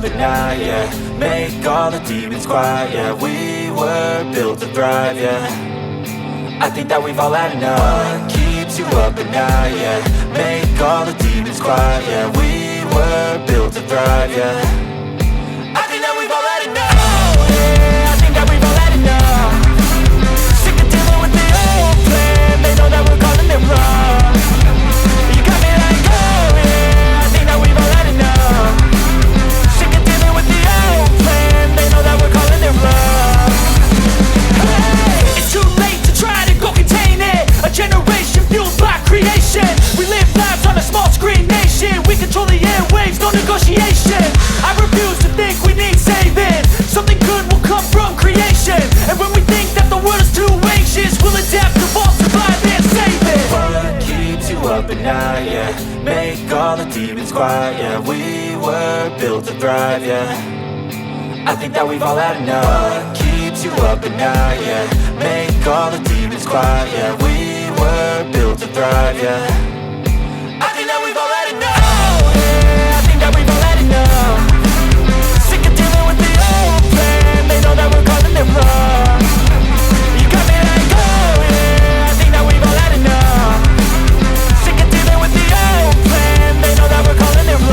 up at night, yeah. Make all the demons quiet, yeah. We were built to thrive, yeah. I think that we've all had enough. What keeps you up at night, yeah. Make all the demons quiet, yeah. We were built to thrive, yeah. I think that we've all had enough. Oh yeah, I think that we've all had enough. Sick of dealing with the old plan. They know that we're calling it wrong. You got me like, oh yeah, I think that we've all had enough. Sick of dealing with the old plan. They know that we're calling it wrong. Hey, it's too late to try to go contain it. A generation fueled by creation. We live lives on a small screen nation. We control the airwaves, no negotiation. I refuse to think we need saving. Something good will come from creation. And when we think that the world is too anxious, we'll adapt, evolve, survive and save it. What keeps you up at night, yeah. Make all the demons quiet, yeah. We were built to thrive, yeah. I think that we've all had enough. What keeps you up at night, yeah. Make all the demons quiet, yeah. We were built to thrive, yeah.